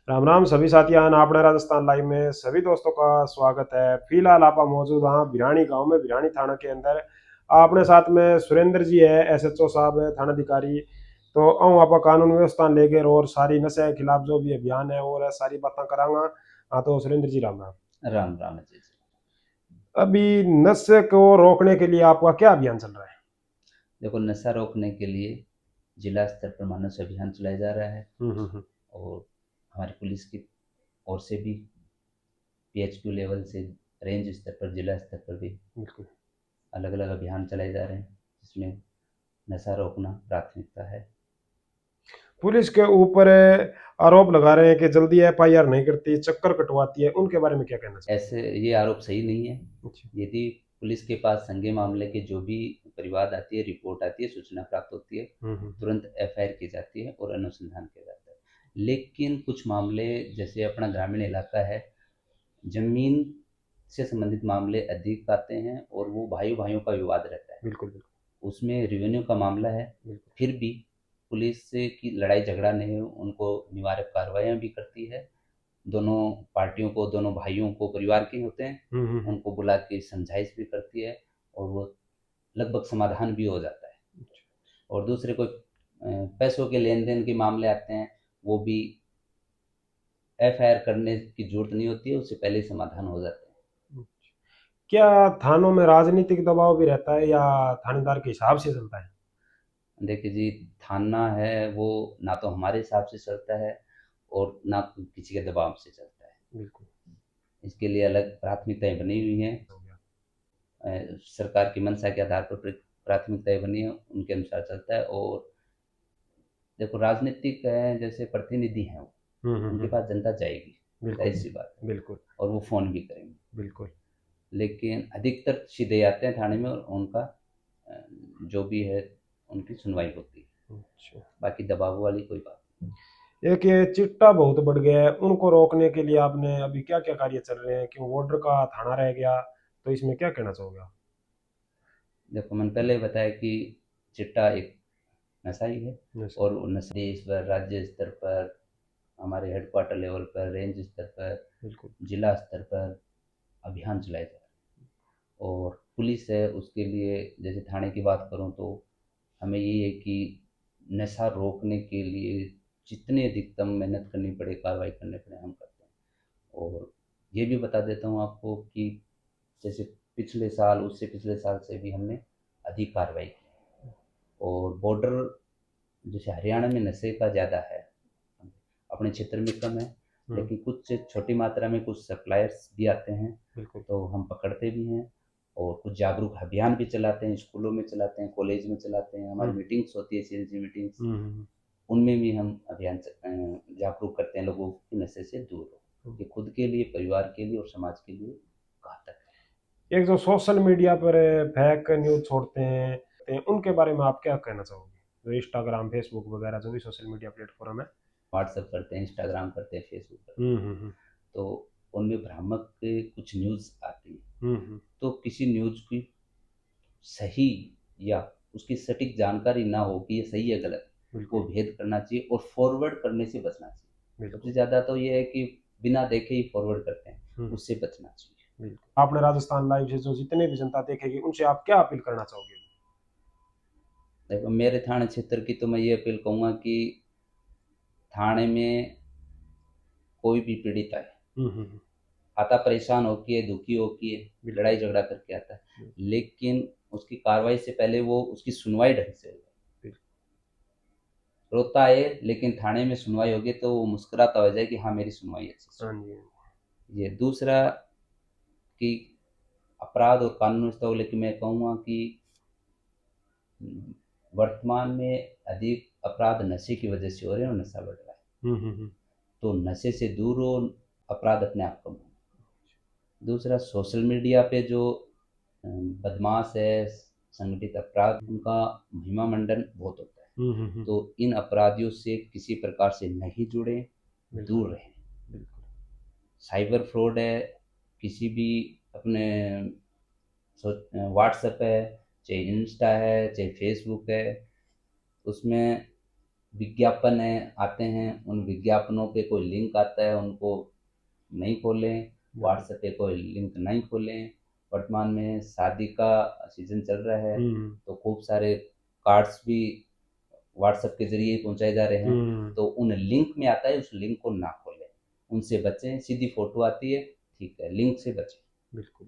राम राम सभी साथियान आपने राजस्थान लाइव में सभी दोस्तों का स्वागत है। फिलहाल आप मौजूद हाँ भिरानी गांव में भिरानी थाना के अंदर। आपने साथ में सुरेंद्र जी है, एसएचओ साहब है, थाना अधिकारी। तो आप कानून व्यवस्था लेकर और सारी नशे के खिलाफ जो भी अभियान है और सारी बातें करांगा। हाँ तो सुरेंद्र जी राम राम। राम राम जी जी। अभी नशे को रोकने के लिए आपका क्या अभियान चल रहा है? देखो, नशा रोकने के लिए जिला स्तर पर मानव अभियान चलाया जा रहा है। हम्म। और हमारी पुलिस की ओर से भी पीएचक्यू लेवल से रेंज स्तर पर, जिला स्तर पर भी बिल्कुल। अलग अलग अभियान चलाए जा रहे हैं, जिसमें नशा रोकना प्राथमिकता है। पुलिस के ऊपर आरोप लगा रहे हैं कि जल्दी एफआईआर नहीं करती, चक्कर कटवाती है, उनके बारे में क्या कहना चाहिए? ऐसे ये आरोप सही नहीं है। अच्छा। यदि पुलिस के पास संज्ञेय मामले के जो भी परिवाद आती है, रिपोर्ट आती है, सूचना प्राप्त होती है, हम्म। तुरंत एफआईआर की जाती है और अनुसंधान किया जाता है। लेकिन कुछ मामले, जैसे अपना ग्रामीण इलाका है, जमीन से संबंधित मामले अधिक आते हैं और वो भाइयों भाइयों का विवाद रहता है। बिल्कुल बिल्कुल। उसमें रेवेन्यू का मामला है। बिल्कुल। फिर भी पुलिस से की लड़ाई झगड़ा नहीं, उनको निवारक कार्रवाइयाँ भी करती है। दोनों पार्टियों को, दोनों भाइयों को, परिवार के होते हैं, हम्म। उनको बुला के समझाइश भी करती है और वो लगभग समाधान भी हो जाता है। और दूसरे कोई पैसों के लेन देन के मामले आते हैं, वो भी एफआईआर करने की जरूरत नहीं होती है, उससे पहले ही समाधान हो जाते हैं। क्या थानों में राजनीतिक दबाव भी रहता है या थानेदार के हिसाब से चलता है? देखिए जी, थाना है वो ना तो हमारे हिसाब से चलता है और ना किसी के दबाव से चलता है। बिल्कुल। इसके लिए अलग प्राथमिकताएं बनी हुई हैं। हो गया। सरकार की मंशा के आधार पर प्राथमिकताएं बनी है, उनके अनुसार चलता है। और देखो, राजनीतिक जैसे प्रतिनिधि हैं वो, उनके हम्म। पास जनता जाएगी, जाहिर बिल्कुल सी बात है। बिल्कुल। और वो फ़ोन भी करेंगे। बिल्कुल। लेकिन अधिकतर सीधे आते हैं थाने में और उनका अ, जो भी है, उनकी सुनवाई होती है। अच्छा। बाकी दबाव वाली कोई बात नहीं। एक ये चिट्टा बहुत बढ़ गया है, उनको रोकने के लिए आपने अभी क्या क्या कार्य चल रहे हैं? क्यों बॉर्डर का थाना रह गया, तो इसमें क्या कहना चाहोगे आप? देखो, मैंने पहले ही बताया कि चिट्टा एक नशा ही है। नशा। और वो नशा देश पर, राज्य स्तर पर, हमारे हेडक्वार्टर लेवल पर, रेंज स्तर पर, बिल्कुल। जिला स्तर पर अभियान चलाए जा रहे हैं। और पुलिस है, उसके लिए जैसे थाने की बात करूँ तो हमें ये है कि नशा रोकने के लिए जितनी अधिकतम मेहनत करनी पड़े, कार्रवाई करने पड़े, हम करते हैं। और ये भी बता देता हूँ आपको कि जैसे पिछले साल, उससे पिछले साल से भी हमने अधिक कार्रवाई की। और बॉर्डर, जैसे हरियाणा में नशे का ज़्यादा है, अपने क्षेत्र में कम है, हम्म। लेकिन कुछ छोटी मात्रा में कुछ सप्लायर्स भी आते हैं, बिल्कुल। तो हम पकड़ते भी हैं। और कुछ जागरूक अभियान भी चलाते हैं, स्कूलों में चलाते हैं, कॉलेज में चलाते हैं, हमारी हम्म। मीटिंग्स होती है, सीएलजी मीटिंग्स, हम्म। उनमें भी हम अभियान जागरूक करते हैं लोगों को नशे से दूर हो। हम्म। ये खुद के लिए, परिवार के लिए और समाज के लिए घातक एक जो सोशल मीडिया पर फेक न्यूज छोड़ते हैं, उनके बारे में आप क्या कहना चाहोगे? जो इंस्टाग्राम फेसबुक वगैरह जो भी सोशल मीडिया प्लेटफॉर्म है। है। व्हाट्सएप करते हैं, इंस्टाग्राम करते हैं, फेसबुक करते हम्म। हैं, तो उनमें भ्रामक कुछ न्यूज़ आती है। हम्म। तो किसी न्यूज़ की सही या उसकी सटीक जानकारी ना हो कि ये सही है गलत, वो बिल्कुल। भेद करना चाहिए और फॉरवर्ड करने से बचना चाहिए। सबसे बिल्कुल। ज़्यादा तो ये है कि बिना देखे ही फॉरवर्ड करते हैं, हम्म। उससे बचना चाहिए। बिल्कुल। आपने राजस्थान लाइव से जो जितने भी जनता देखेगी उनसे आप क्या अपील करना चाहोगे? देखो, मेरे थाने क्षेत्र की तो मैं ये अपील कहूँगा कि थाने में कोई भी पीड़ित आए, हम्म। आता परेशान होके है, दुखी होके है, बिल्कुल। लड़ाई झगड़ा करके आता है, लेकिन उसकी कार्रवाई से पहले वो उसकी सुनवाई ढंग से हो जाए। बिल्कुल। रोता है, लेकिन थाने में सुनवाई होगी तो वो मुस्कुराता हो जाए कि हाँ, मेरी सुनवाई अच्छी से हाँ हुई। जी। ये दूसरा कि अपराध और कानून व्यवस्था को लेकर मैं कहूँगा कि वर्तमान में अधिक अपराध नशे की वजह से हो रहे हैं और नशा बढ़ रहा है। हम्म। तो नशे से दूर हो, अपराध अपने आप कम हो। दूसरा, सोशल मीडिया पे जो बदमाश है, संगठित अपराध, उनका महिमा मंडन बहुत होता है। हम्म। तो इन अपराधियों से किसी प्रकार से नहीं जुड़े, बिल्कुल। दूर रहें। बिल्कुल। साइबर फ्रॉड है, किसी भी अपने व्हाट्सएप है, चाहे इंस्टा है, चाहे फेसबुक है, उसमें विज्ञापन आते हैं, उन विज्ञापनों पे कोई लिंक आता है, उनको नहीं खोलें। व्हाट्सएप पे कोई लिंक नहीं खोलें। वर्तमान में शादी का सीजन चल रहा है, तो खूब सारे कार्ड्स भी व्हाट्सएप के जरिए पहुंचाए जा रहे हैं, तो उन लिंक में आता है, उस लिंक को ना खोलें, उनसे बचें। सीधी फोटो आती है, ठीक है, लिंक से बचें। बिल्कुल।